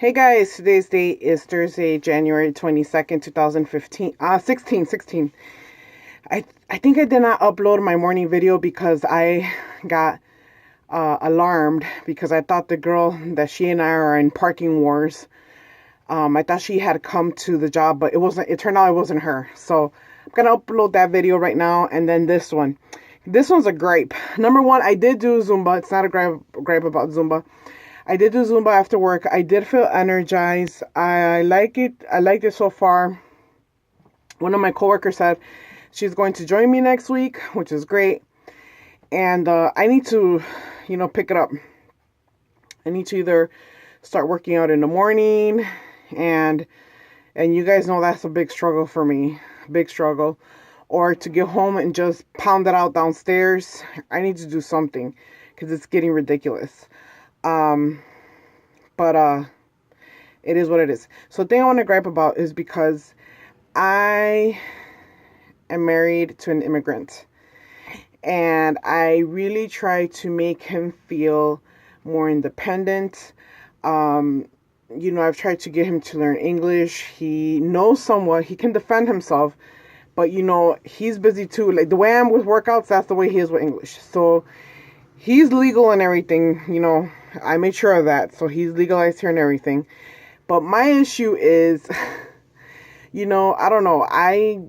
Hey guys, today's date is Thursday, January 22nd, 2015. 16. I think I did not upload my morning video because I got alarmed because I thought the girl that she and I are in parking wars. I thought she had come to the job, but it wasn't. It turned out it wasn't her. So I'm gonna upload that video right now, and then this one. This one's a gripe. Number one, I did do Zumba. It's not a gripe about Zumba. I did do Zumba after work. I did feel energized. I like it. I liked it so far. One of my coworkers said she's going to join me next week, which is great. And I need to, pick it up. I need to either start working out in the morning, and you guys know that's a big struggle for me, big struggle, or to get home and just pound it out downstairs. I need to do something because it's getting ridiculous. But it is what it is. So the thing I want to gripe about is because I am married to an immigrant, and I really try to make him feel more independent. I've tried to get him to learn English. He knows somewhat. He can defend himself, but he's busy too. Like the way I'm with workouts, that's the way he is with English. So he's legal and everything, I made sure of that. So he's legalized here and everything. But my issue is, I don't know. I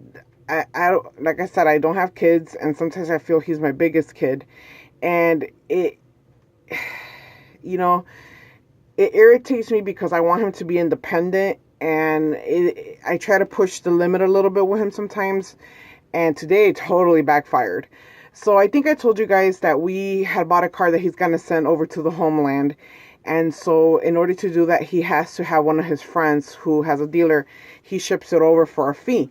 like I said, I don't have kids, and sometimes I feel he's my biggest kid, and it irritates me because I want him to be independent, and I try to push the limit a little bit with him sometimes, and today it totally backfired. So I think I told you guys that we had bought a car that he's going to send over to the homeland. And so in order to do that, he has to have one of his friends who has a dealer. He ships it over for a fee.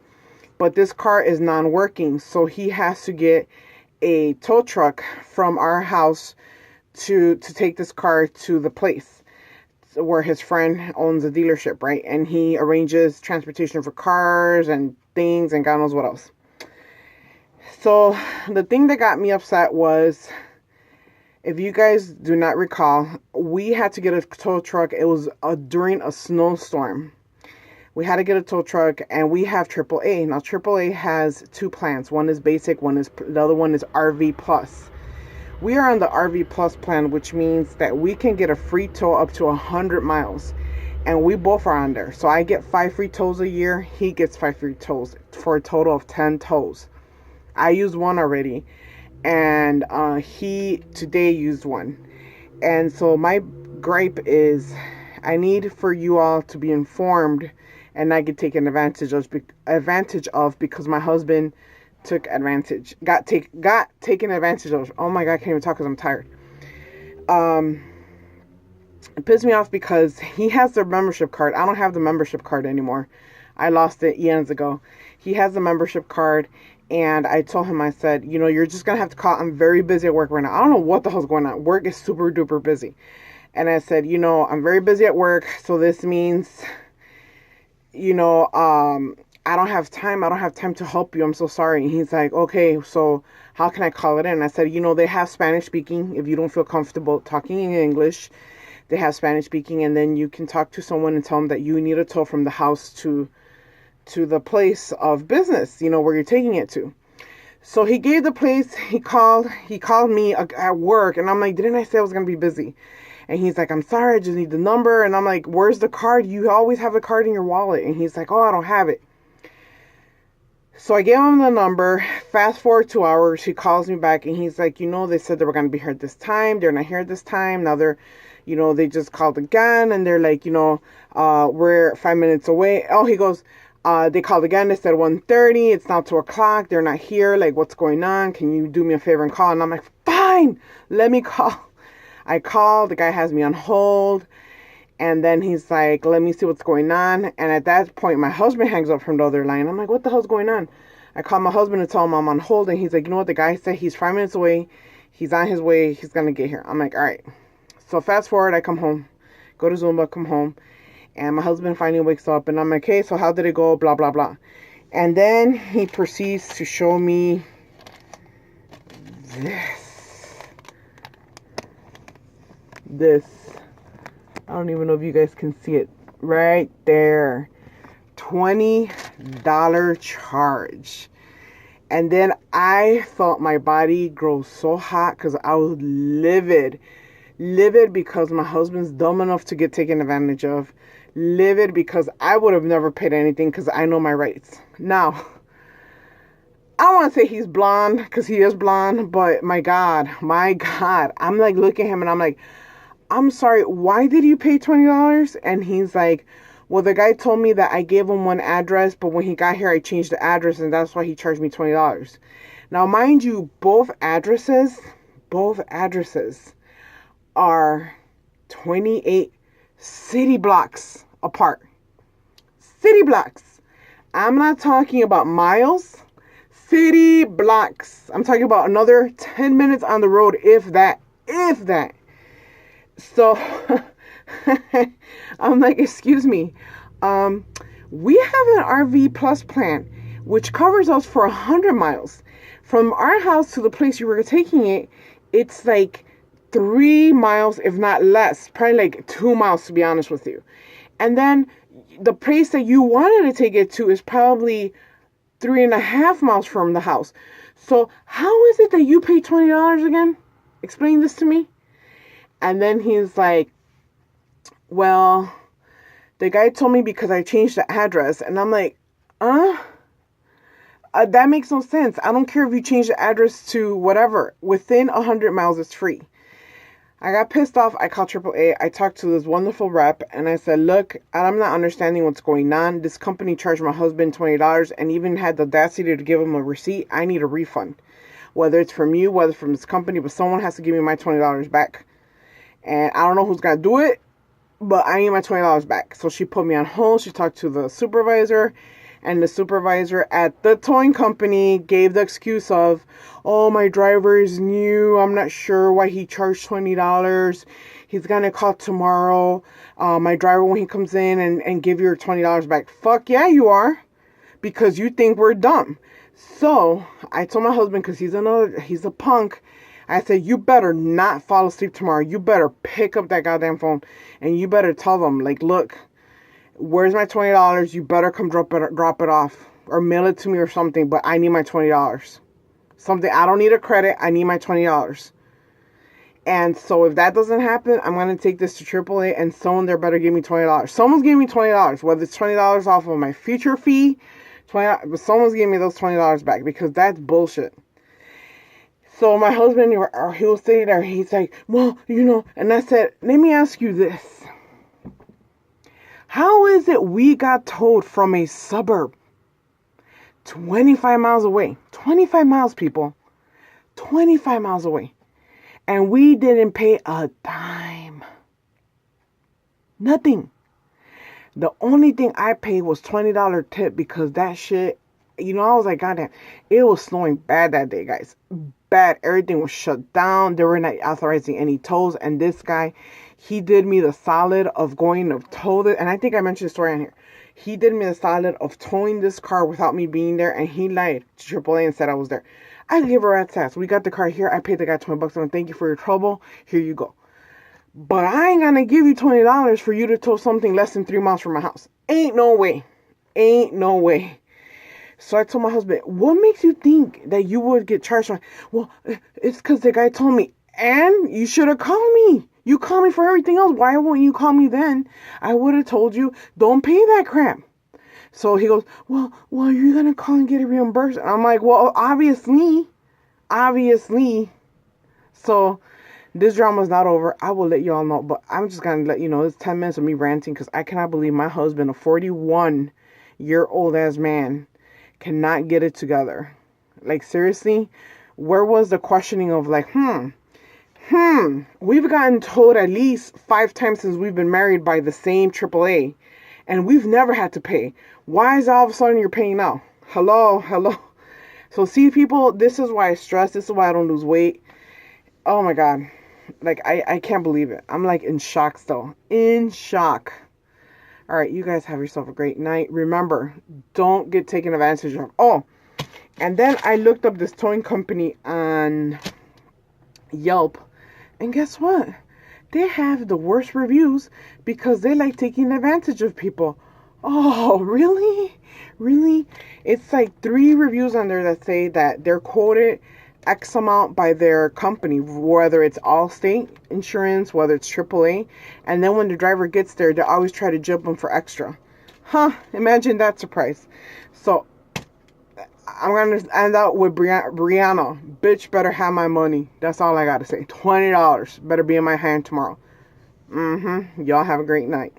But this car is non-working. So he has to get a tow truck from our house to take this car to the place where his friend owns a dealership, right? And he arranges transportation for cars and things and God knows what else. So the thing that got me upset was, if you guys do not recall, we had to get a tow truck. It was during a snowstorm. We had to get a tow truck, and we have AAA. Now AAA has two plans. One is basic, the other one is RV Plus. We are on the RV Plus plan, which means that we can get a free tow up to 100 miles. And we both are on there. So I get 5 free tows a year. He gets 5 free tows for a total of 10 tows. I used one already, and he today used one. And so my gripe is, I need for you all to be informed and not get taken advantage of because my husband got taken advantage of. Oh my God, I can't even talk because I'm tired. It pissed me off because he has the membership card. I don't have the membership card anymore. I lost it years ago. He has the membership card. And I told him, I said, you're just going to have to call. I'm very busy at work right now. I don't know what the hell's going on. Work is super duper busy. And I said, I'm very busy at work. So this means, I don't have time. I don't have time to help you. I'm so sorry. And he's like, okay, so how can I call it in? I said, they have Spanish speaking. If you don't feel comfortable talking in English, they have Spanish speaking. And then you can talk to someone and tell them that you need a tow from the house to the place of business, where you're taking it to. So he gave the place. He called me at work, and I'm like, didn't I say I was going to be busy? And he's like, I'm sorry, I just need the number. And I'm like, where's the card? You always have the card in your wallet. And he's like, oh, I don't have it. So I gave him the number. Fast forward 2 hours, he calls me back, and he's like, they said they were going to be here at this time. They're not here at this time. Now they're, they just called again, and they're like, we're 5 minutes away. Oh, he goes, they called again. They said 1:30. It's now 2 o'clock. They're not here. Like, what's going on? Can you do me a favor and call? And I'm like, fine, let me call. I called. The guy has me on hold. And then he's like, let me see what's going on. And at that point, my husband hangs up from the other line. I'm like, what the hell's going on? I called my husband and tell him I'm on hold. And he's like, what? The guy said he's 5 minutes away. He's on his way. He's going to get here. I'm like, all right. So fast forward, I come home. Go to Zumba, come home. And my husband finally wakes up, and I'm like, okay, so how did it go? Blah, blah, blah. And then he proceeds to show me this. I don't even know if you guys can see it. Right there. $20 charge. And then I felt my body grow so hot because I was livid. Livid because my husband's dumb enough to get taken advantage of. Livid because I would have never paid anything because I know my rights. Now, I don't want to say he's blonde because he is blonde, but my God. I'm like looking at him and I'm like, I'm sorry, why did you pay $20? And he's like, well, the guy told me that I gave him one address, but when he got here, I changed the address, and that's why he charged me $20. Now, mind you, both addresses are 28 city blocks apart. City blocks. I'm not talking about miles. City blocks. I'm talking about another 10 minutes on the road, if that. So I'm like, excuse me. We have an RV Plus plan, which covers us for 100 miles. From our house to the place you were taking it, it's like 3 miles, if not less. Probably like 2 miles, to be honest with you. And then the place that you wanted to take it to is probably 3.5 miles from the house. So how is it that you pay $20 again? Explain this to me. And then he's like, well, the guy told me because I changed the address. And I'm like, that makes no sense. I don't care if you change the address to whatever. Within 100 miles, it's free. I got pissed off. I called AAA. I talked to this wonderful rep. And I said, look, I'm not understanding what's going on. This company charged my husband $20 and even had the audacity to give him a receipt. I need a refund. Whether it's from you, whether it's from this company, but someone has to give me my $20 back. And I don't know who's going to do it, but I need my $20 back. So she put me on hold. She talked to the supervisor, and the supervisor at the towing company gave the excuse of, oh, my driver is new. I'm not sure why he charged $20. He's going to call tomorrow. My driver, when he comes in, and give your $20 back. Fuck yeah, you are. Because you think we're dumb. So I told my husband, because he's a punk. I said, you better not fall asleep tomorrow. You better pick up that goddamn phone and you better tell them, like, look, where's my $20? You better come drop it off or mail it to me or something, but I need my $20. Something, I don't need a credit. I need my $20. And so if that doesn't happen, I'm going to take this to AAA and someone there better give me $20. Someone's giving me $20, whether it's $20 off of my future fee, but someone's giving me those $20 back because that's bullshit. So my husband, he was sitting there, he's like, well, and I said, let me ask you this. How is it we got towed from a suburb 25 miles away? 25 miles, people. 25 miles away. And we didn't pay a dime. Nothing. The only thing I paid was $20 tip because that shit, I was like, goddamn, it was snowing bad that day, guys. Bad. Everything was shut down. They were not authorizing any tows. And this guy, he did me the solid of going to tow it. And I think I mentioned the story on here. He did me the solid of towing this car without me being there. And he lied to AAA and said I was there. I gave a rat's ass. We got the car here. I paid the guy $20. And thank you for your trouble. Here you go. But I ain't gonna give you $20 for you to tow something less than 3 miles from my house. Ain't no way. Ain't no way. So I told my husband, what makes you think that you would get charged? Well, it's because the guy told me. And you should have called me. You call me for everything else. Why won't you call me then? I would have told you, don't pay that crap. So he goes, well, you're going to call and get it reimbursed. And I'm like, well, obviously. So this drama's not over. I will let you all know. But I'm just going to let you know, it's 10 minutes of me ranting because I cannot believe my husband, a 41-year-old ass man, cannot get it together. Like, seriously, where was the questioning of like, we've gotten told at least 5 times since we've been married by the same AAA, and we've never had to pay. Why is all of a sudden you're paying now? Hello. So see, people, this is why I stress. This is why I don't lose weight. Oh my God. Like, I can't believe it. I'm like in shock still. In shock. All right, you guys have yourself a great night. Remember, don't get taken advantage of. Oh, and then I looked up this towing company on Yelp. And guess what? They have the worst reviews because they like taking advantage of people. Oh, really? Really? It's like 3 reviews on there that say that they're quoted X amount by their company, whether it's Allstate insurance, whether it's AAA, and then when the driver gets there, they always try to jump them for extra. Huh, imagine that surprise. So I'm gonna end out with Brianna. Bitch better have my money. That's all I gotta say. $20 better be in my hand tomorrow. Y'all have a great night.